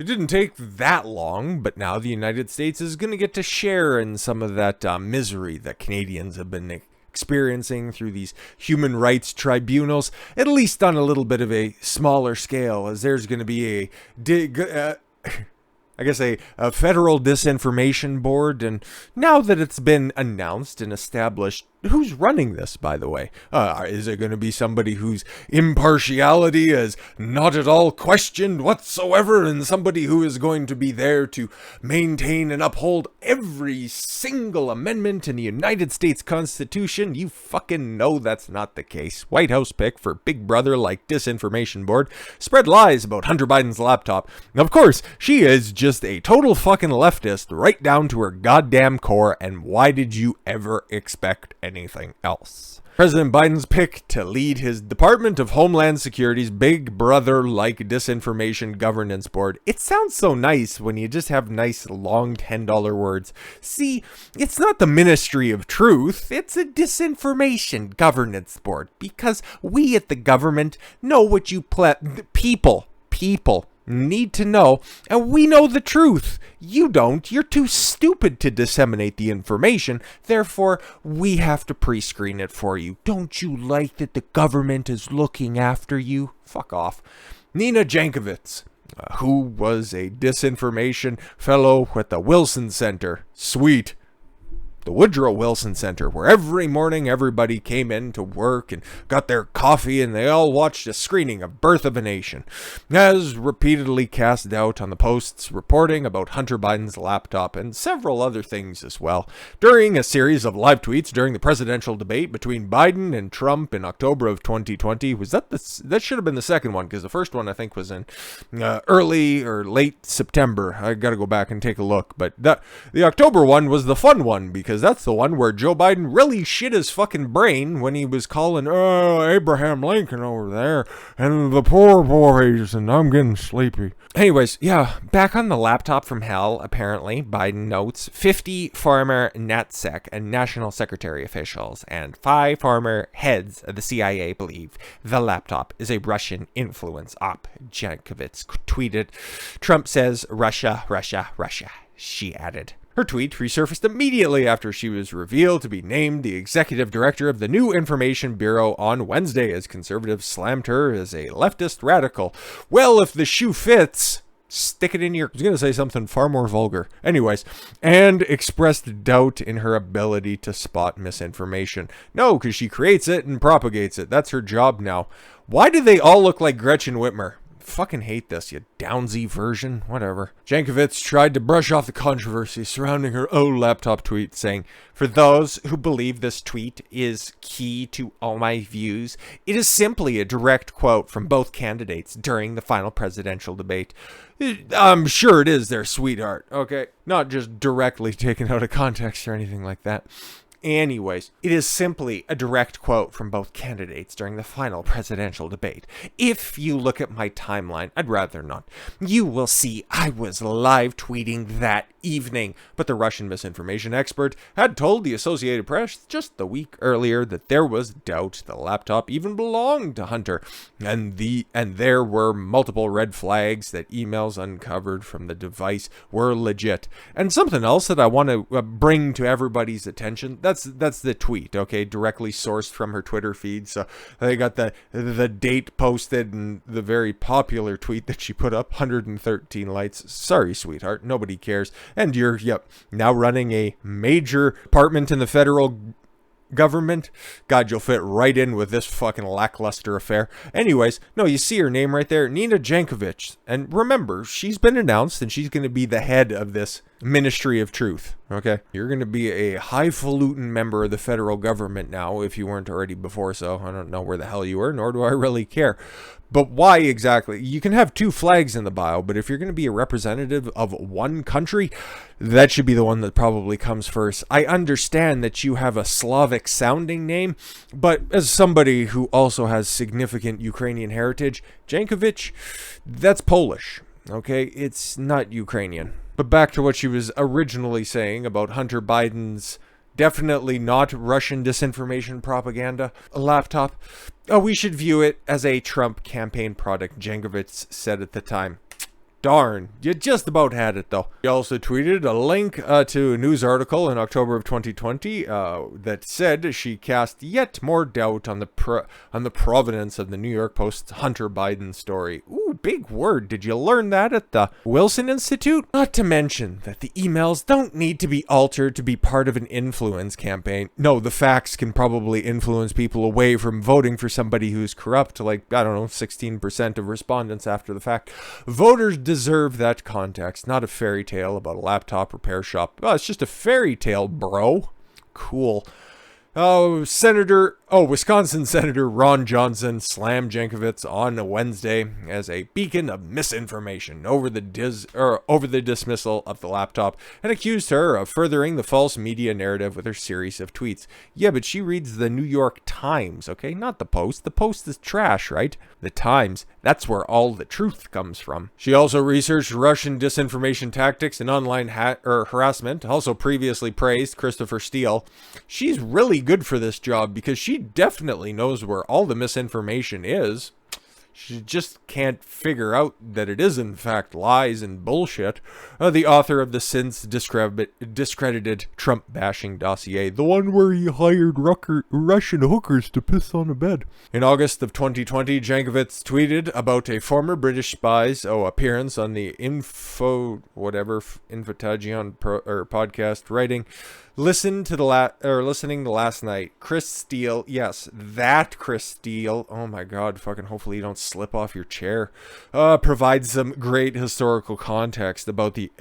It didn't take that long, but now the United States is going to get to share in some of that misery that Canadians have been experiencing through these human rights tribunals, at least on a little bit of a smaller scale, as there's going to be a federal disinformation board. And now that it's been announced and established, who's running this, by the way? Is it going to be somebody whose impartiality is not at all questioned whatsoever, and somebody who is going to be there to maintain and uphold every single amendment in the United States Constitution? You fucking know that's not the case. White House pick for Big Brother like Disinformation Board spread lies about Hunter Biden's laptop. Of course, she is just a total fucking leftist right down to her goddamn core, and why did you ever expect anything else? President Biden's pick to lead his Department of Homeland Security's Big Brother-like Disinformation Governance Board. It sounds so nice when you just have nice long $10 words. See, it's not the Ministry of Truth, it's a Disinformation Governance Board, because we at the government know what you people need to know, and we know the truth. You don't. You're too stupid to disseminate the information. Therefore, we have to pre-screen it for you. Don't you like that the government is looking after you? Fuck off. Nina Jankowicz, who was a disinformation fellow at the Wilson Center. Sweet. The Woodrow Wilson Center, where every morning everybody came in to work and got their coffee, and they all watched a screening of Birth of a Nation, as repeatedly cast doubt on the Post's reporting about Hunter Biden's laptop and several other things as well. During a series of live tweets during the presidential debate between Biden and Trump in October of 2020, that should have been the second one, because the first one I think was in early or late September. I gotta go back and take a look, but the October one was the fun one, because that's the one where Joe Biden really shit his fucking brain when he was calling Abraham Lincoln over there and the poor boys, and I'm getting sleepy. Anyways, yeah, back on the laptop from hell, apparently, Biden notes 50 former NatSec and National Secretary officials and 5 former heads of the CIA believe the laptop is a Russian influence op. Jankowicz tweeted, "Trump says Russia, Russia, Russia," she added. Her tweet resurfaced immediately after she was revealed to be named the executive director of the new Information Bureau on Wednesday, as conservatives slammed her as a leftist radical. Well, if the shoe fits, stick it in your... I was going to say something far more vulgar. Anyways, and expressed doubt in her ability to spot misinformation. No, because she creates it and propagates it. That's her job now. Why do they all look like Gretchen Whitmer? Fucking hate this, you Downsy version, whatever. Jankowicz tried to brush off the controversy surrounding her old laptop tweet, saying, "For those who believe this tweet is key to all my views, it is simply a direct quote from both candidates during the final presidential debate." I'm sure it is their sweetheart, okay? Not just directly taken out of context or anything like that. Anyways, it is simply a direct quote from both candidates during the final presidential debate. If you look at my timeline, I'd rather not, you will see I was live tweeting that evening. But the Russian misinformation expert had told the Associated Press just the week earlier that there was doubt the laptop even belonged to Hunter, and there were multiple red flags that emails uncovered from the device were legit. And something else that I want to bring to everybody's attention, that's the tweet, okay, directly sourced from her Twitter feed. So they got the date posted and the very popular tweet that she put up, 113 likes. Sorry, sweetheart, nobody cares. And you're, now running a major department in the federal government. God, you'll fit right in with this fucking lackluster affair. Anyways, no, you see her name right there, Nina Jankowicz. And remember, she's been announced and she's going to be the head of this Ministry of Truth, okay? You're going to be a highfalutin member of the federal government now, if you weren't already before, so I don't know where the hell you were, nor do I really care. But why exactly? You can have 2 flags in the bio, but if you're going to be a representative of one country, that should be the one that probably comes first. I understand that you have a Slavic-sounding name, but as somebody who also has significant Ukrainian heritage, Jankowicz, that's Polish, okay? It's not Ukrainian. But back to what she was originally saying about Hunter Biden's definitely not Russian disinformation propaganda laptop. We should view it as a Trump campaign product, Jankowicz said at the time. Darn, you just about had it though. He also tweeted a link to a news article in October of 2020 that said she cast yet more doubt on the provenance of the New York Post's Hunter Biden story. Ooh, big word. Did you learn that at the Wilson Institute? Not to mention that the emails don't need to be altered to be part of an influence campaign. No, the facts can probably influence people away from voting for somebody who's corrupt, like, I don't know, 16% of respondents after the fact. Voters deserve that context, not a fairy tale about a laptop repair shop. Oh, it's just a fairy tale, bro. Cool. Wisconsin Senator Ron Johnson slammed Jankowicz on a Wednesday as a beacon of misinformation over the dismissal of the laptop and accused her of furthering the false media narrative with her series of tweets. Yeah, but she reads the New York Times, okay? Not the Post. The Post is trash, right? The Times, that's where all the truth comes from. She also researched Russian disinformation tactics and online harassment, also previously praised Christopher Steele. She's really good for this job because she definitely knows where all the misinformation is. She just can't figure out that it is in fact lies and bullshit. The author of the since discredited Trump-bashing dossier, the one where he hired Russian hookers to piss on a bed. In August of 2020, Jankowicz tweeted about a former British spy's appearance on the Infotagion podcast, writing, listening to last night. Chris Steele, yes, that Chris Steele. Oh my God, fucking hopefully you don't slip off your chair. Provides some great historical context about the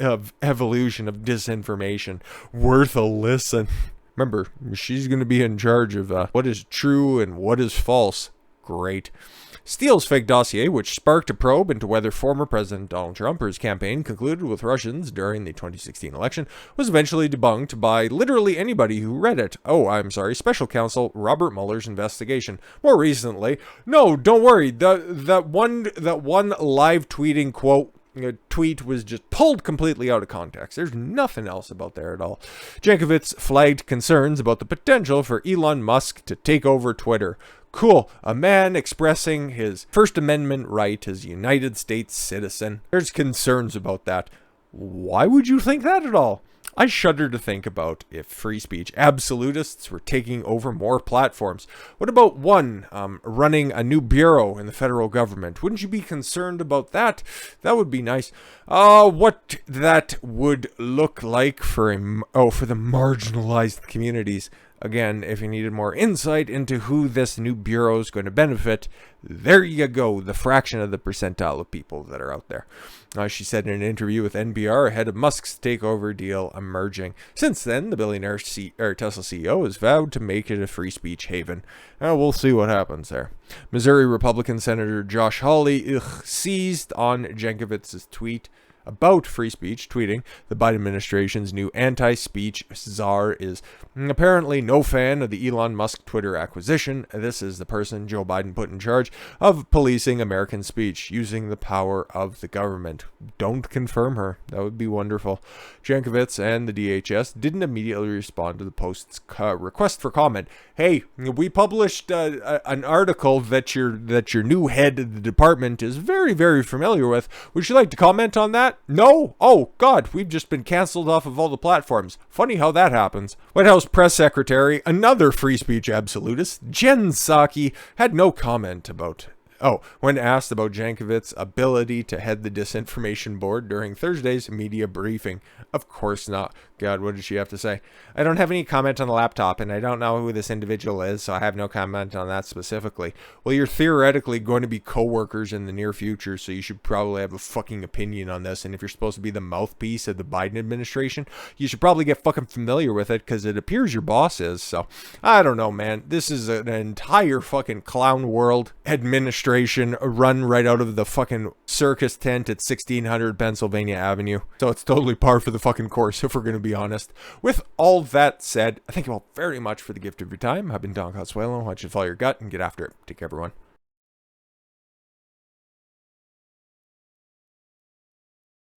evolution of disinformation. Worth a listen. Remember, she's going to be in charge of what is true and what is false. Great. Steele's fake dossier, which sparked a probe into whether former President Donald Trump or his campaign concluded with Russians during the 2016 election, was eventually debunked by literally anybody who read it. Special counsel Robert Mueller's investigation. More recently, no, don't worry, that one live tweeting tweet was just pulled completely out of context. There's nothing else about there at all. Jankowicz flagged concerns about the potential for Elon Musk to take over Twitter. Cool. A man expressing his First Amendment right as a United States citizen. There's concerns about that. Why would you think that at all? I shudder to think about if free speech absolutists were taking over more platforms. What about one running a new bureau in the federal government? Wouldn't you be concerned about that? That would be nice. What that would look like for the marginalized communities. Again, if you needed more insight into who this new bureau is going to benefit, there you go, the fraction of the percentile of people that are out there. She said in an interview with NPR ahead of Musk's takeover deal emerging. Since then, the billionaire Tesla CEO has vowed to make it a free speech haven. We'll see what happens there. Missouri Republican Senator Josh Hawley seized on Jankowicz's tweet about free speech, tweeting, the Biden administration's new anti-speech czar is apparently no fan of the Elon Musk Twitter acquisition. This is the person Joe Biden put in charge of policing American speech, using the power of the government. Don't confirm her. That would be wonderful. Jankowicz and the DHS didn't immediately respond to the Post's request for comment. Hey, we published an article that your new head of the department is very, very familiar with. Would you like to comment on that? No? Oh, God, we've just been canceled off of all the platforms. Funny how that happens. White House Press Secretary, another free speech absolutist, Jen Psaki, had no comment about when asked about Jankowicz's ability to head the Disinformation Board during Thursday's media briefing. Of course not. God, what did she have to say? I don't have any comment on the laptop, and I don't know who this individual is, so I have no comment on that specifically. Well, you're theoretically going to be co-workers in the near future, so you should probably have a fucking opinion on this, and if you're supposed to be the mouthpiece of the Biden administration, you should probably get fucking familiar with it, because it appears your boss is, so I don't know, man. This is an entire fucking clown world administration run right out of the fucking circus tent at 1600 Pennsylvania Avenue, so it's totally par for the fucking course, if we're going to be honest. With all that said, I thank you all very much for the gift of your time. I've been Don Consuelo. I want you to follow your gut and get after it. Take care, everyone.